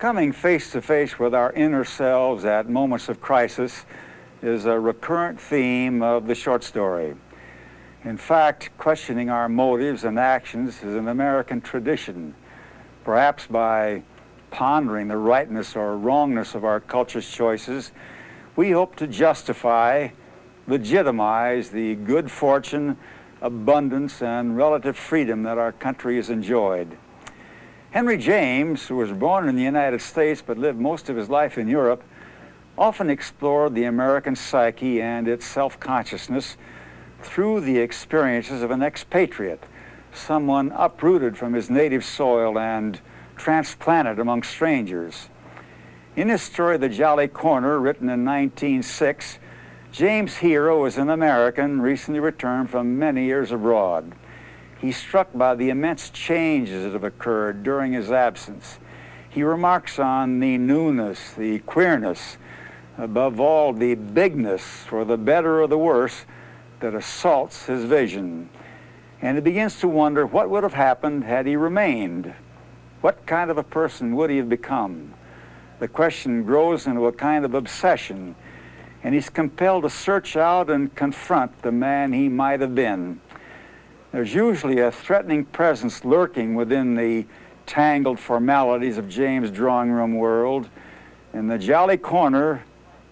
Coming face to face with our inner selves at moments of crisis is a recurrent theme of the short story. In fact, questioning our motives and actions is an American tradition. Perhaps by pondering the rightness or wrongness of our culture's choices, we hope to justify, legitimize the good fortune, abundance, and relative freedom that our country has enjoyed. Henry James, who was born in the United States but lived most of his life in Europe, often explored the American psyche and its self-consciousness through the experiences of an expatriate, someone uprooted from his native soil and transplanted among strangers. In his story, The Jolly Corner, written in 1906, James' hero is an American recently returned from many years abroad. He's struck by the immense changes that have occurred during his absence. He remarks on the newness, the queerness, above all, the bigness, for the better or the worse, that assaults his vision. And he begins to wonder what would have happened had he remained. What kind of a person would he have become? The question grows into a kind of obsession, and he's compelled to search out and confront the man he might have been. There's usually a threatening presence lurking within the tangled formalities of James' drawing room world. In The Jolly Corner,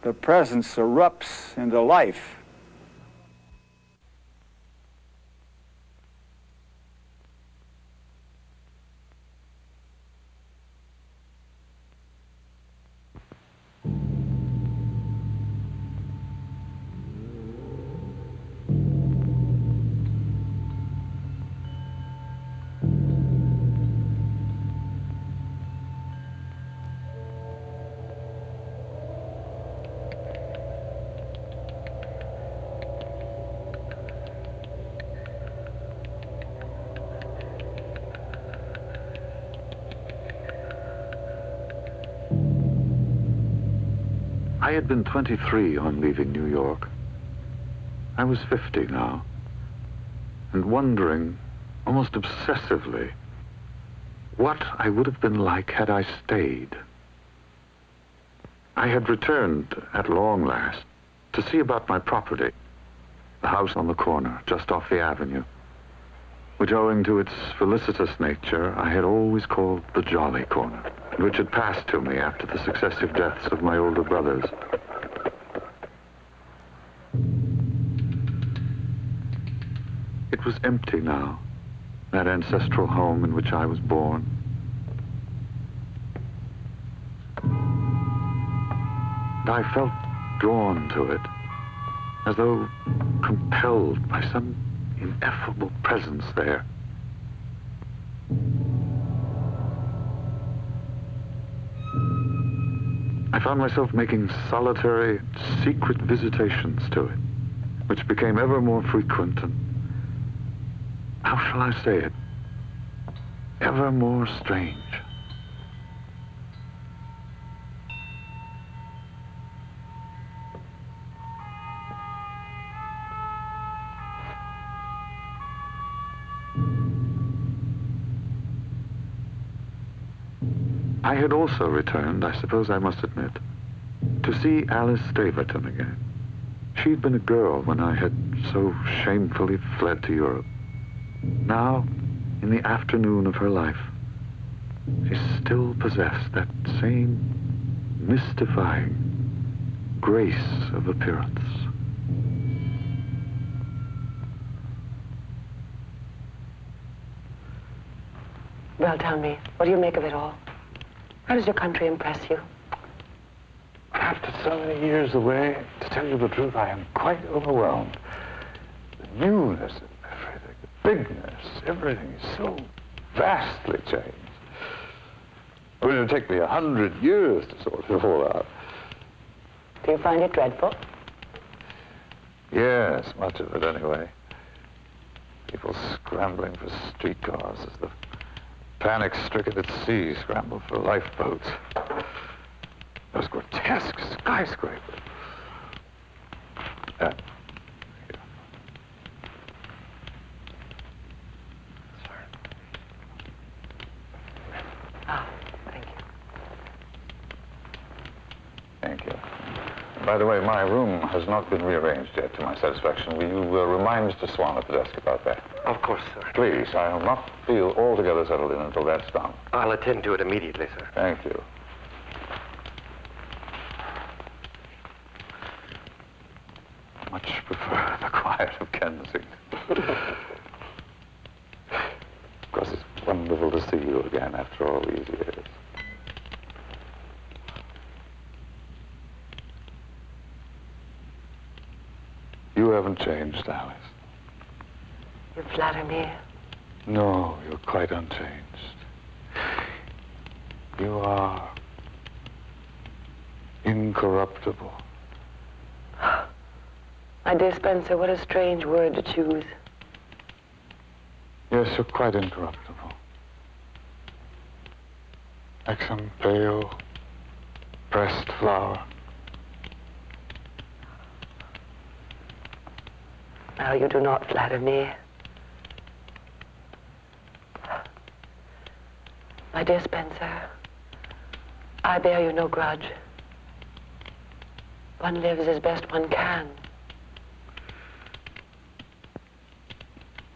the presence erupts into life. I had been 23 on leaving New York. I was 50 now, and wondering, almost obsessively, what I would have been like had I stayed. I had returned, at long last, to see about my property, the house on the corner, just off the avenue, which, owing to its felicitous nature, I had always called the Jolly Corner, and which had passed to me after the successive deaths of my older brothers. It was empty now, that ancestral home in which I was born. And I felt drawn to it, as though compelled by some ineffable presence there. I found myself making solitary, secret visitations to it, which became ever more frequent and, how shall I say it, ever more strange. I had also returned, I suppose I must admit, to see Alice Staverton again. She'd been a girl when I had so shamefully fled to Europe. Now, in the afternoon of her life, she still possessed that same mystifying grace of appearance. Well, tell me, what do you make of it all? How does your country impress you? After so many years away, to tell you the truth, I am quite overwhelmed. The newness of everything, the bigness, everything is so vastly changed. It would take me 100 years to sort it all out. Do you find it dreadful? Yes, much of it anyway. People scrambling for streetcars as the panic-stricken at sea scramble for lifeboats. Those grotesque skyscrapers. Sorry. Ah, thank you. By the way, my room has not been rearranged yet to my satisfaction. Will you remind Mr. Swan at the desk about that? Of course, sir. Please, I'll not feel altogether settled in until that's done. I'll attend to it immediately, sir. Thank you. Much prefer the quiet of Kensington. Of course, it's wonderful to see you again after all these years. You haven't changed, Alice. You flatter me. No, you're quite unchanged. You are incorruptible. My dear Spencer, what a strange word to choose. Yes, you're quite incorruptible. Like some pale, pressed flower. No, you do not flatter me. My dear Spencer, I bear you no grudge. One lives as best one can.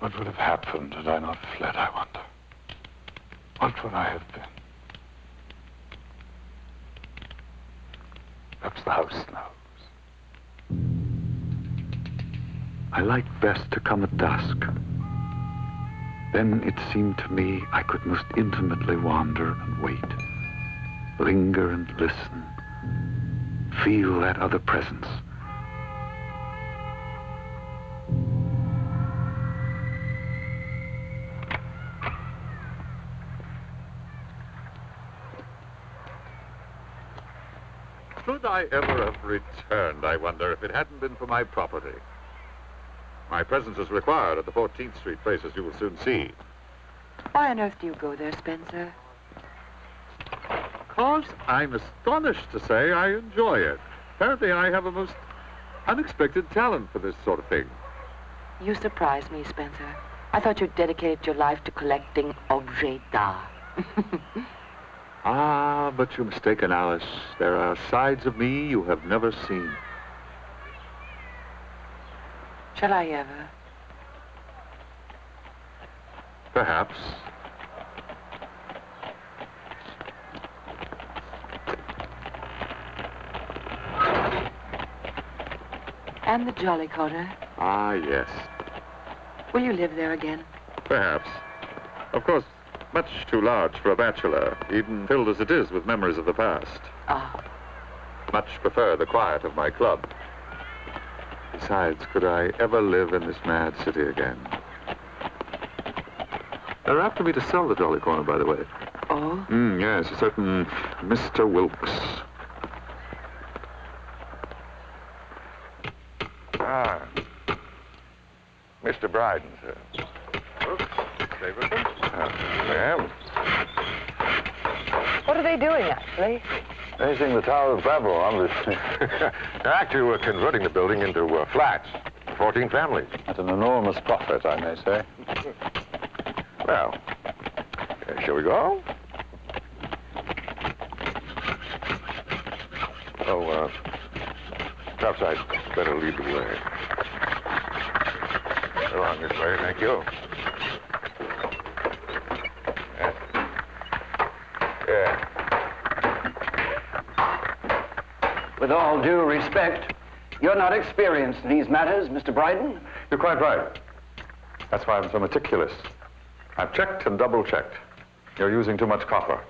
What would have happened had I not fled, I wonder? What would I have been? Perhaps the house knows. I liked best to come at dusk. Then it seemed to me I could most intimately wander and wait, linger and listen, feel that other presence. Should I ever have returned, I wonder, if it hadn't been for my property? My presence is required at the 14th Street place, as you will soon see. Why on earth do you go there, Spencer? Because I'm astonished to say I enjoy it. Apparently I have a most unexpected talent for this sort of thing. You surprise me, Spencer. I thought you dedicated your life to collecting objets d'art. Ah, but you're mistaken, Alice. There are sides of me you have never seen. Shall I ever? Perhaps. And the Jolly Corner. Ah, yes. Will you live there again? Perhaps. Of course, much too large for a bachelor, even filled as it is with memories of the past. Ah. Much prefer the quiet of my club. Besides, could I ever live in this mad city again? They're after me to sell the Jolly Corner, by the way. Oh? Yes, a certain Mr. Wilkes. Ah. Mr. Bryden, sir. Ma'am. What are they doing, actually? Raising the Tower of Babel, obviously. Actually, we're converting the building into flats. 14 families. At an enormous profit, I may say. Well, shall we go? Oh, perhaps I'd better lead the way. Along this way, thank you. Yeah. With all due respect, you're not experienced in these matters, Mr. Bryden. You're quite right. That's why I'm so meticulous. I've checked and double-checked. You're using too much copper.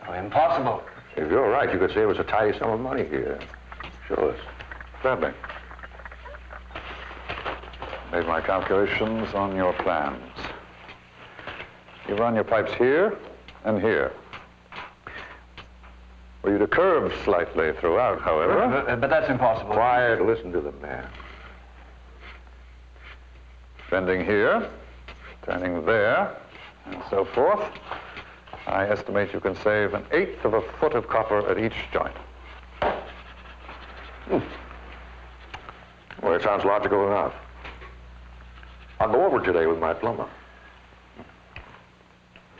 Oh, impossible. If you're right, you could save us a tidy sum of money here. Show us. Gladly. Made my calculations on your plans. You run your pipes here and here. Were you to curve slightly throughout, however. But that's impossible. Quiet, listen to the man. Bending here, turning there, and so forth. I estimate you can save 1/8 of a foot of copper at each joint. Well, it sounds logical enough. I'll go over today with my plumber.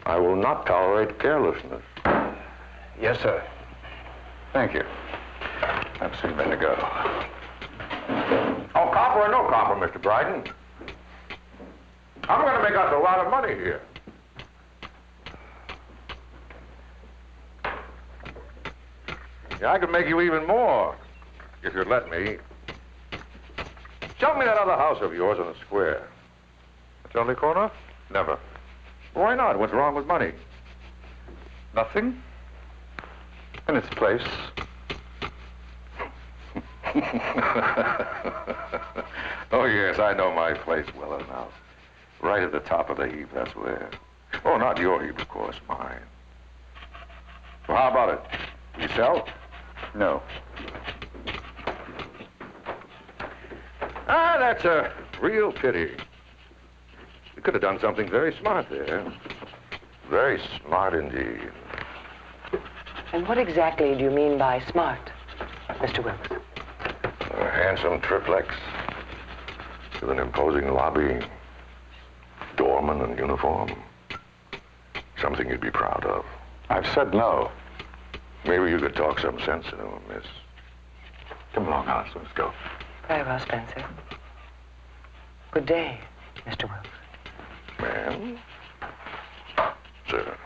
I will not tolerate carelessness. Yes, sir. Thank you. I've seen men to go. Oh, copper or no copper, Mr. Bryden. I'm going to make us a lot of money here. Yeah, I could make you even more, if you'd let me. Show me that other house of yours on the square. It's only corner? Never. Why not? What's wrong with money? Nothing. In its place. Oh, yes, I know my place well enough. Right at the top of the heap, that's where. Oh, not your heap, of course, mine. Well, how about it? You sell? No. Ah, that's a real pity. You could have done something very smart there. Very smart indeed. And what exactly do you mean by smart, Mr. Wilkes? A handsome triplex with an imposing lobby, doorman in uniform. Something you'd be proud of. I've said no. Maybe you could talk some sense into him, miss. Come along, Alice. Let's go. Very well, Spencer. Good day, Mr. Wilkes. Ma'am? Sir.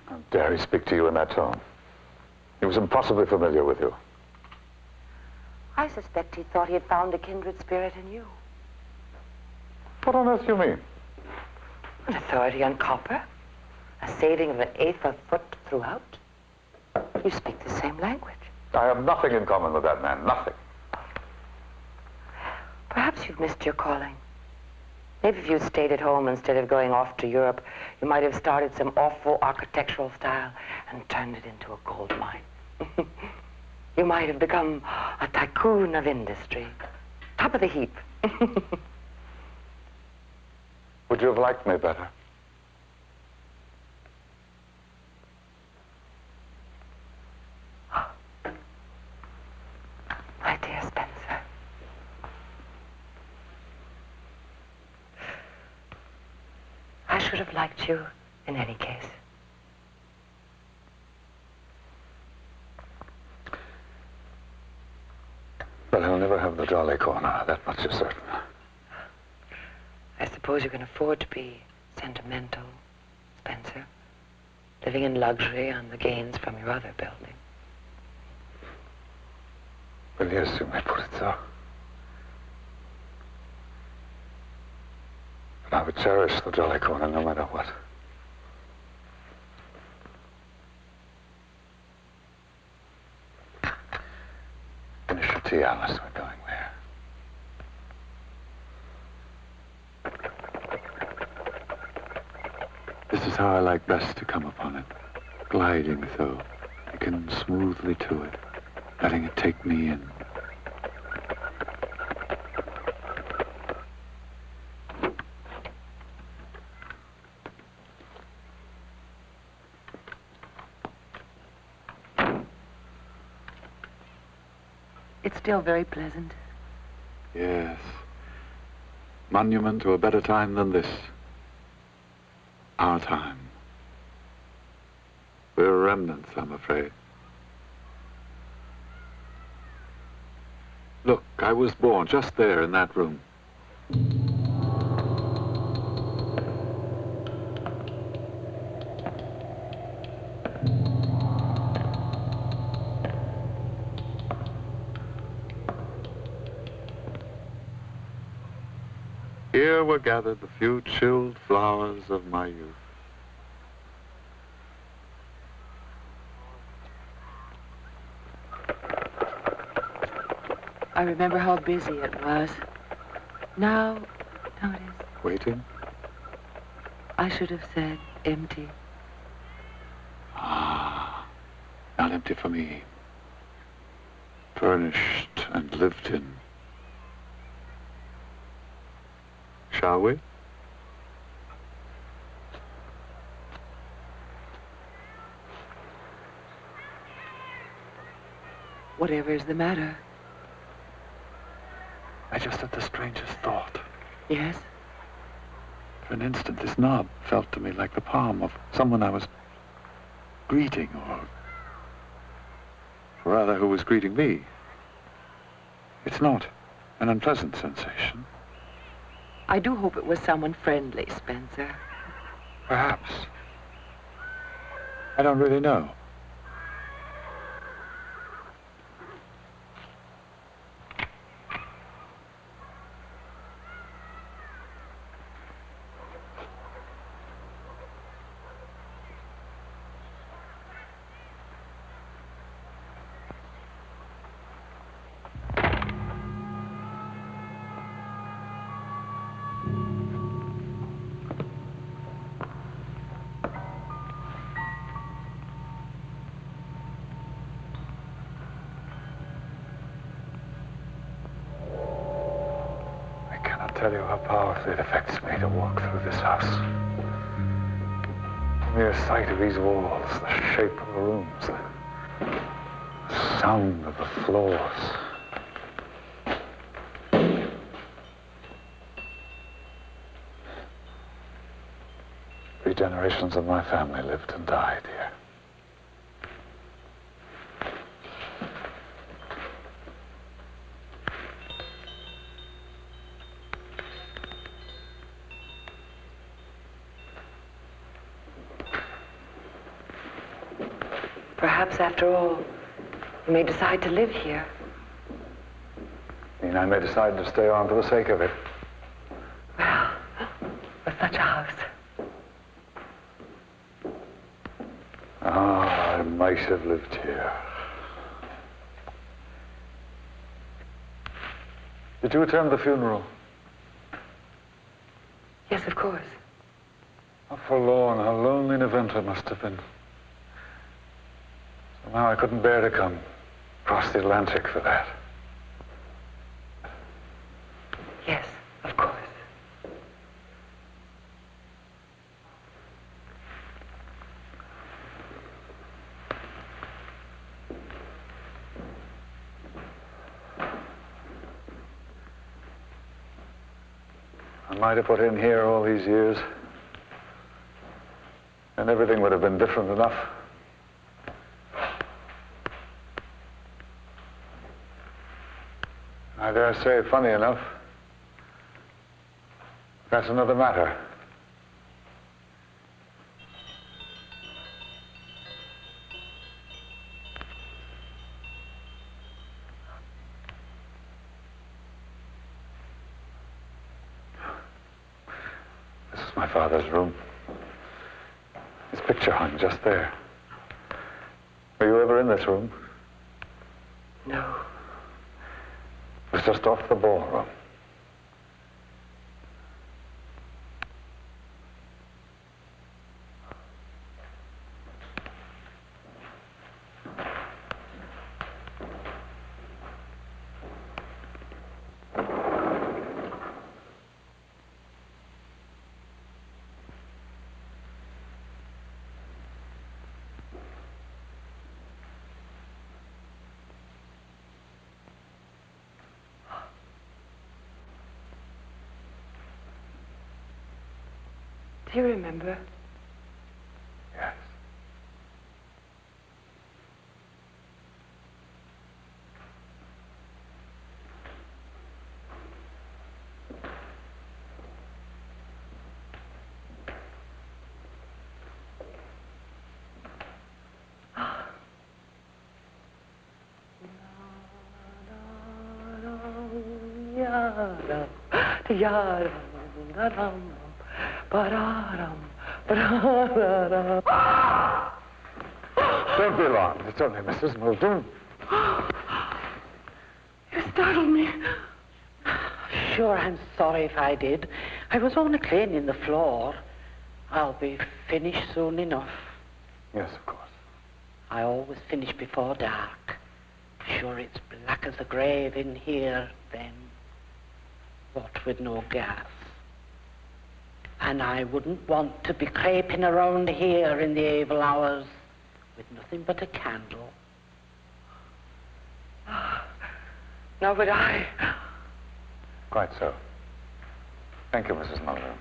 How dare he speak to you in that tone? He was impossibly familiar with you. I suspect he thought he had found a kindred spirit in you. What on earth do you mean? An authority on copper, a saving of 1/8 of a foot throughout. You speak the same language. I have nothing in common with that man. Nothing. Perhaps you've missed your calling. Maybe if you'd stayed at home instead of going off to Europe, you might have started some awful architectural style and turned it into a gold mine. You might have become a tycoon of industry. Top of the heap. Would you have liked me better? My dear Spencer. I should have liked you in any case. But he'll never have the jolly corner. That much is certain. I suppose you can afford to be sentimental, Spencer, living in luxury on the gains from your other building. Well, yes, you may put it so. But I would cherish the jolly corner no matter what. Finish your tea, Alice. We're going there. This is how I like best to come upon it. Gliding so, taken smoothly to it, letting it take me in. It's still very pleasant. Yes. Monument to a better time than this. Our time. We're remnants, I'm afraid. Look, I was born just there in that room. Here were gathered the few chilled flowers of my youth. I remember how busy it was. Now it is. Waiting? I should have said empty. Ah, not empty for me. Furnished and lived in. Shall we? Whatever is the matter? just had the strangest thought. Yes? For an instant, this knob felt to me like the palm of someone I was greeting, or rather, who was greeting me. It's not an unpleasant sensation. I do hope it was someone friendly, Spencer. Perhaps. I don't really know. I tell you how powerfully it affects me to walk through this house. The mere sight of these walls, the shape of the rooms, the sound of the floors. 3 generations of my family lived and died here. Perhaps, after all, you may decide to live here. I mean, I may decide to stay on for the sake of it. Well, with such a house. Ah, I might have lived here. Did you attend the funeral? Yes, of course. How forlorn, how lonely an event it must have been. Somehow I couldn't bear to come across the Atlantic for that. Yes, of course. I might have put in here all these years, and everything would have been different enough. I dare say, funny enough, that's another matter. This is my father's room. His picture hung just there. Were you ever in this room? No. It was just off the ballroom. Do you remember? Yes. Don't be alarmed. It's only Mrs. Muldoon. You startled me. Sure, I'm sorry if I did. I was only cleaning the floor. I'll be finished soon enough. Yes, of course. I always finish before dark. Sure, it's black as the grave in here then. What with no gas. And I wouldn't want to be creeping around here in the evil hours with nothing but a candle. Nor would I. Quite so. Thank you, Mrs. Mulligan.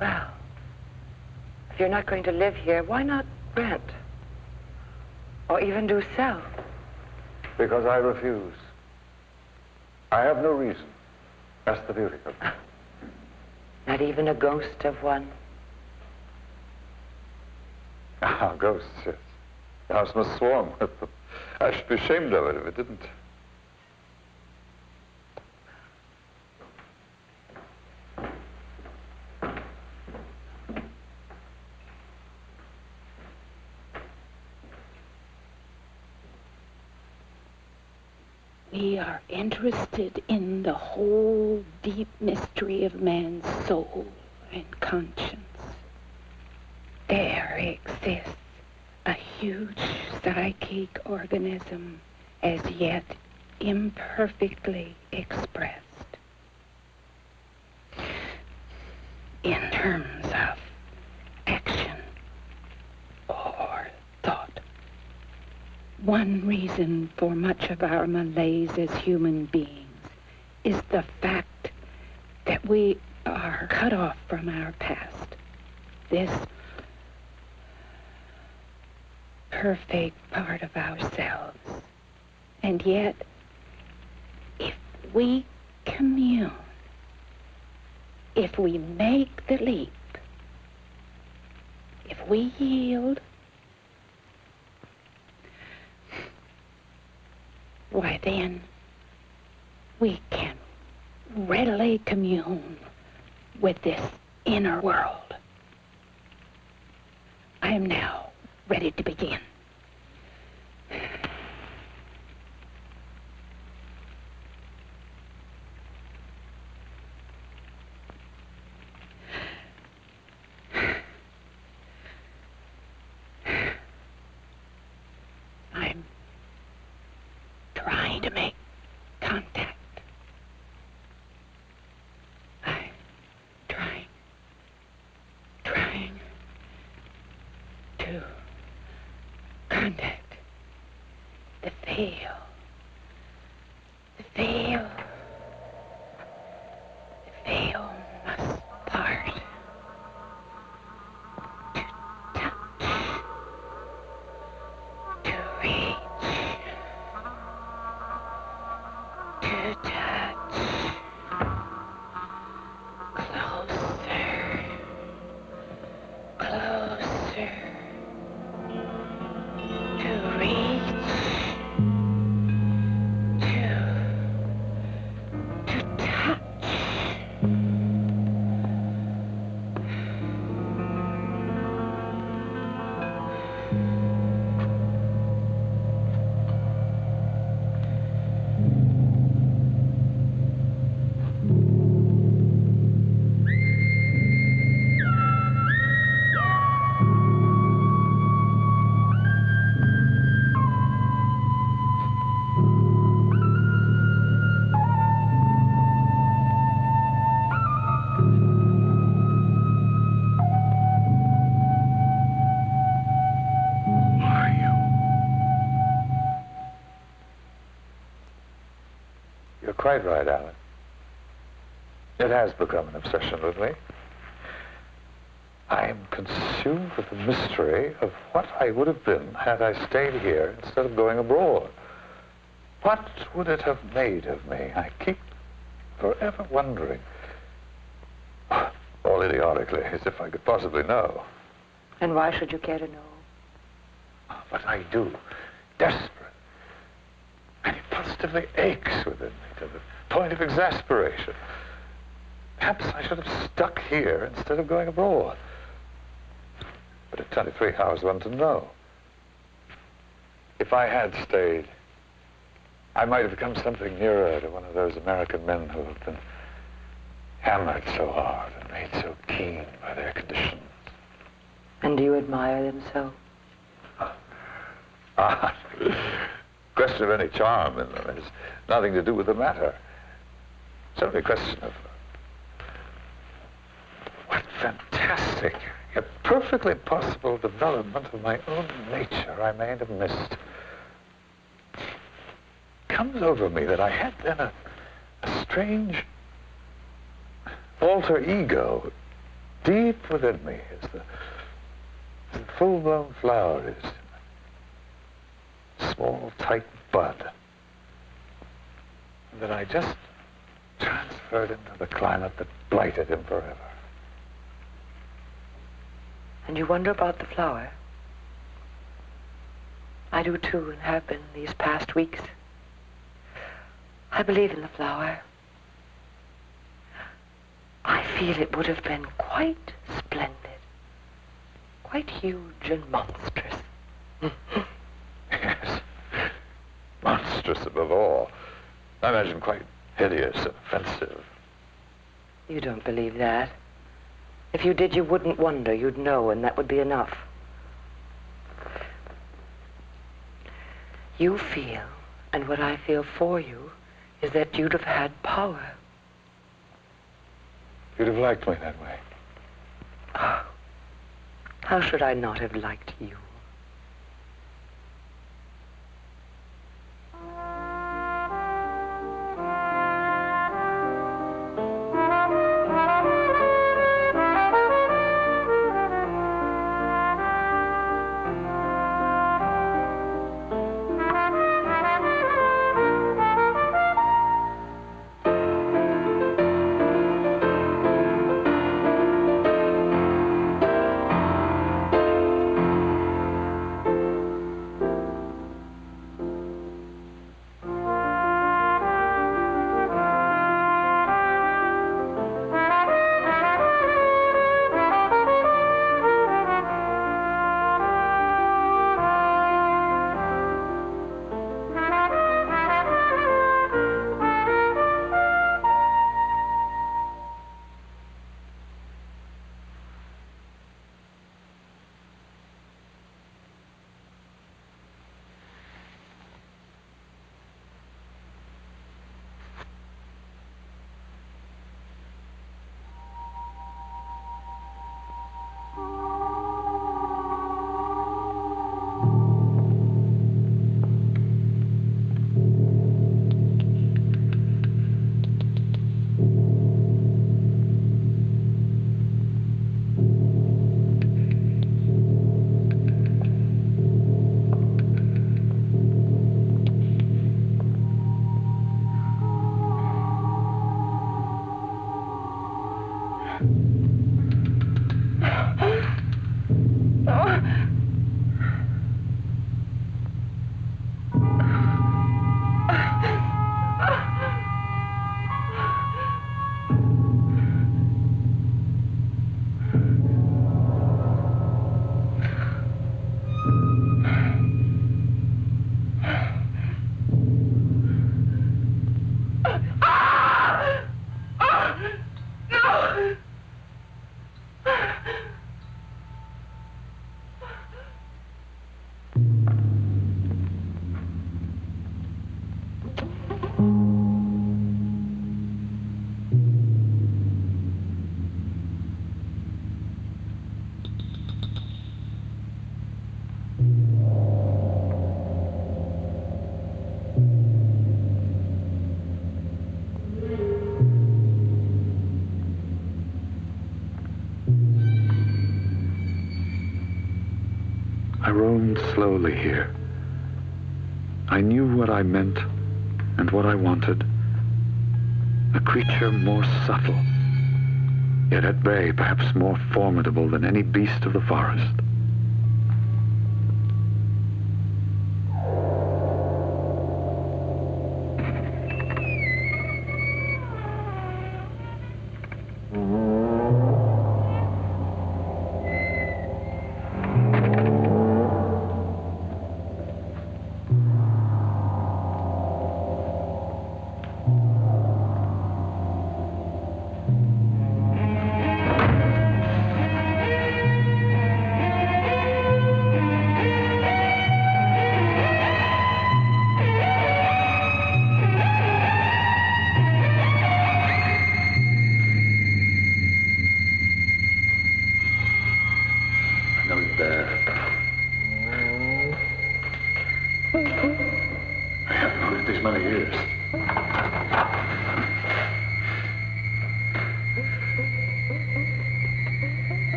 Well, if you're not going to live here, why not rent? Or even do sell? Because I refuse. I have no reason. That's the beauty of it. Not even a ghost of one? Ah, ghosts, yes. The house must swarm with them. I should be ashamed of it if it didn't. We are interested in the whole deep mystery of man's soul and conscience. There exists a huge psychic organism as yet imperfectly expressed. In terms of action or thought. One reason for much of our malaise as human beings is the fact that we are cut off from our past. This perfect part of ourselves. And yet, if we commune, if we make the leap, if we yield, why then we can readily commune with this inner world. I am now ready to begin. I'm trying to make contact. I'm trying to contact the veil. The veil must part. To touch, to reach, to touch, closer, closer, to reach, to touch. You're quite right, Alan. It has become an obsession with me. I am consumed with the mystery of what I would have been had I stayed here instead of going abroad. What would it have made of me? I keep forever wondering. All idiotically, as if I could possibly know. And why should you care to know? But I do. Desperate. And it positively aches within me to the point of exasperation. Perhaps I should have stuck here instead of going abroad. But at 23, how was one to know? If I had stayed, I might have become something nearer to one of those American men who have been hammered so hard and made so keen by their conditions. And do you admire them so? Question of any charm in them has nothing to do with the matter. It's only a question of what fantastic, yet perfectly possible development of my own nature I may have missed. It comes over me that I had then a strange alter ego deep within me as the full-blown flower is. Small, tight bud that I just transferred into the climate that blighted him forever. And you wonder about the flower? I do too, and have been these past weeks. I believe in the flower. I feel it would have been quite splendid, quite huge and monstrous. Yes, monstrous above all. I imagine quite hideous and offensive. You don't believe that. If you did, you wouldn't wonder. You'd know, and that would be enough. You feel, and what I feel for you, is that you'd have had power. You'd have liked me that way. Oh, how should I not have liked you? I roamed slowly here. I knew what I meant and what I wanted. A creature more subtle, yet at bay, perhaps more formidable than any beast of the forest.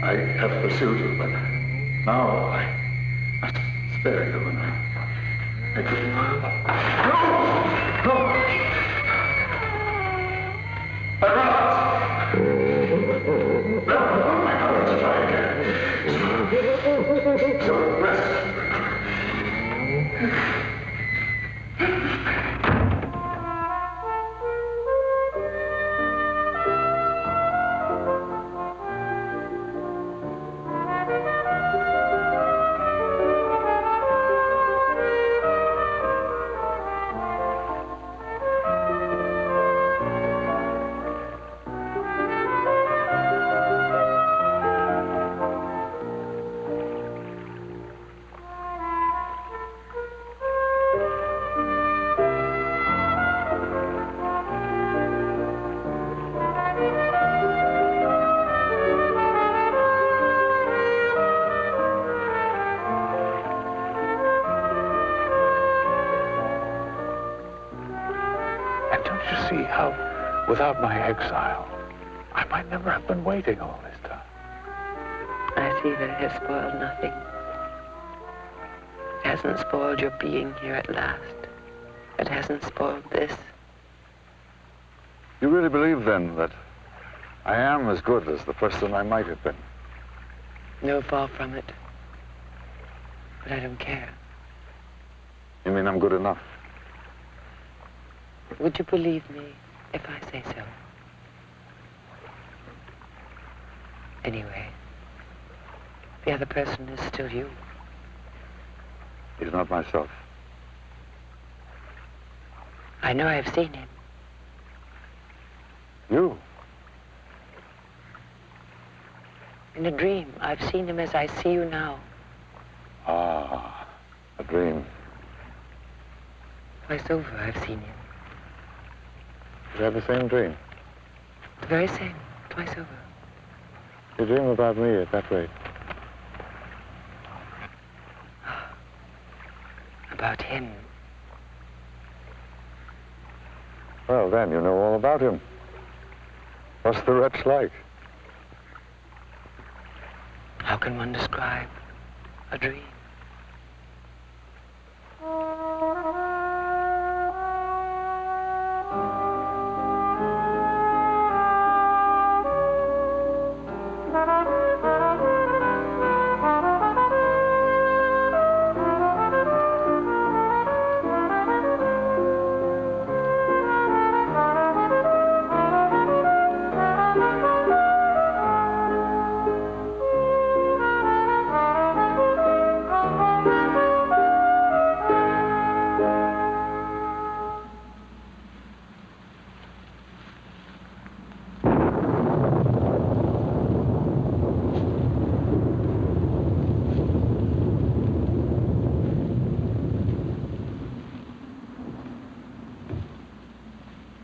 I have pursued you, but now I must spare you, and I couldn't. No! No! I run out! No, my powers to try again. So rest. Without my exile, I might never have been waiting all this time. I see that it has spoiled nothing. It hasn't spoiled your being here at last. It hasn't spoiled this. You really believe, then, that I am as good as the person I might have been? No, far from it. But I don't care. You mean I'm good enough? Would you believe me if I say so? Anyway, the other person is still you. He's not myself. I know I've seen him. You? In a dream, I've seen him as I see you now. Ah, a dream. Twice over, I've seen him. Is that the same dream? The very same, twice over. You dream about me at that rate? About him. Well, then, you know all about him. What's the wretch like? How can one describe a dream?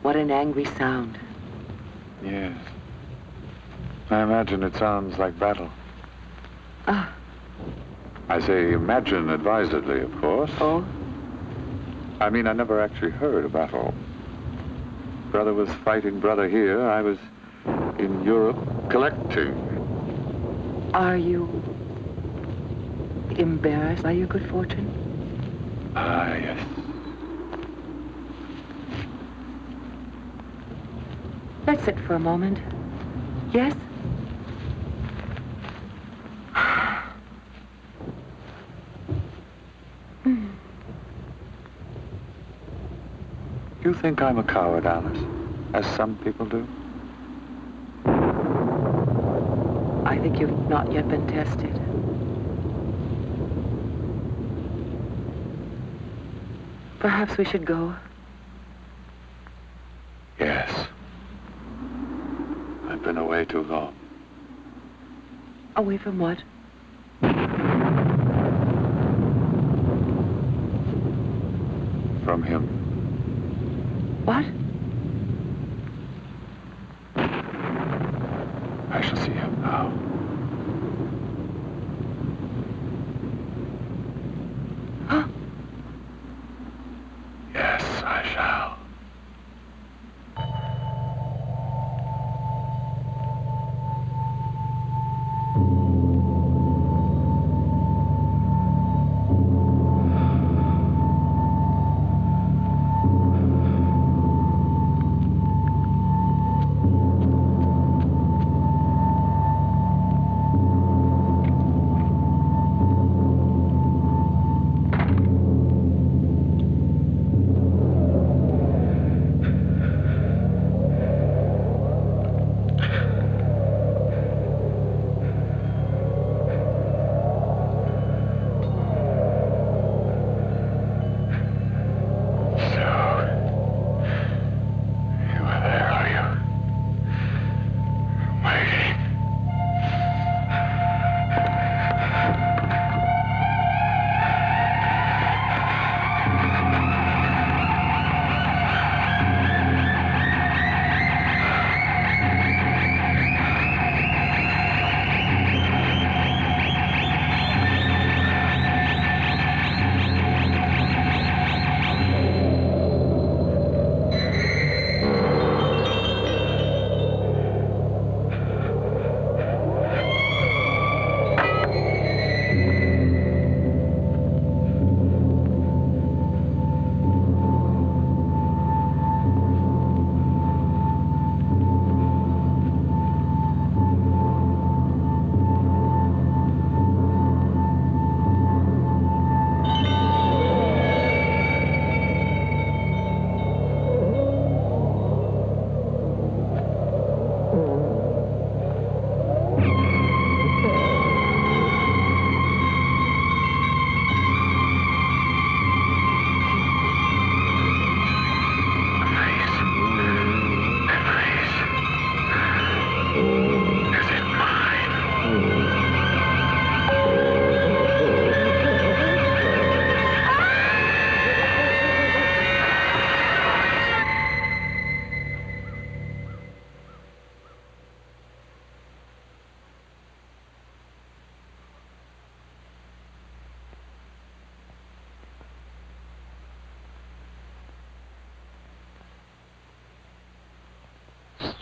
What an angry sound. Yes. I imagine it sounds like battle. Ah. I say imagine advisedly, of course. Oh? I mean, I never actually heard a battle. Brother was fighting brother here. I was in Europe collecting. Are you embarrassed by your good fortune? Ah, yes. Let's sit for a moment. Yes? You think I'm a coward, Alice, as some people do? I think you've not yet been tested. Perhaps we should go. Yes. I've been away too long. Away from what? From him. What? I shall see him now. Huh? Yes, I shall.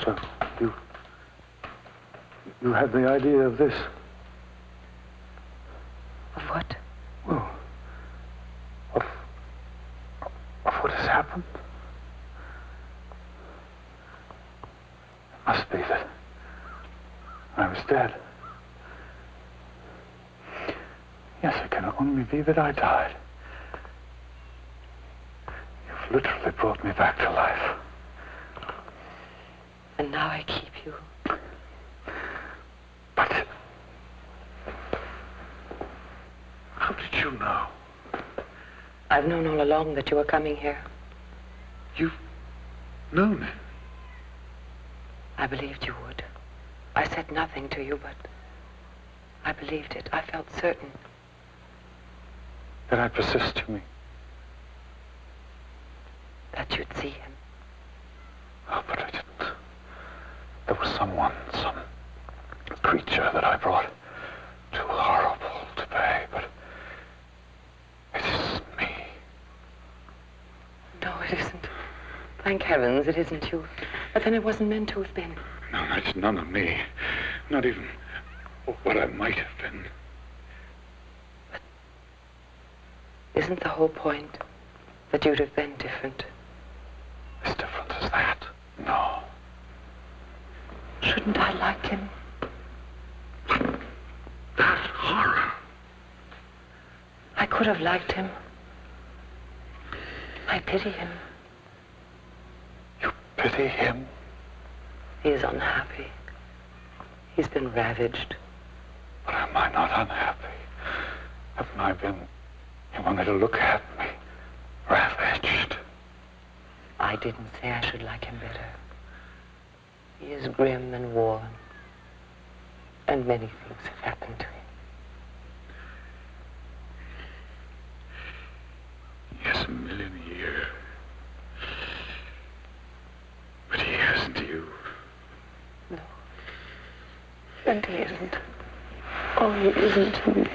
So, you had the idea of this? Of what? Well, of what has happened? It must be that I was dead. Yes, it can only be that I died. You've literally brought me back to life. And now I keep you. But how did you know? I've known all along that you were coming here. You've known it? I believed you would. I said nothing to you, but I believed it. I felt certain. That I'd persist to me. That you'd see him. Oh, but I didn't. There was someone, some creature that I brought. Too horrible to pay, but it isn't me. No, it isn't. Thank heavens it isn't you. But then it wasn't meant to have been. No, it's none of me. Not even what I might have been. But isn't the whole point that you'd have been different? As different as that? No. Shouldn't I like him? That horror. I could have liked him. I pity him. You pity him? He is unhappy. He's been ravaged. But am I not unhappy? Haven't I been, you want me to look at me, ravaged? I didn't say I should like him better. He is grim and worn. And many things have happened to him. Yes, a million a year. But he hasn't you. No. And he isn't. Oh, he isn't you.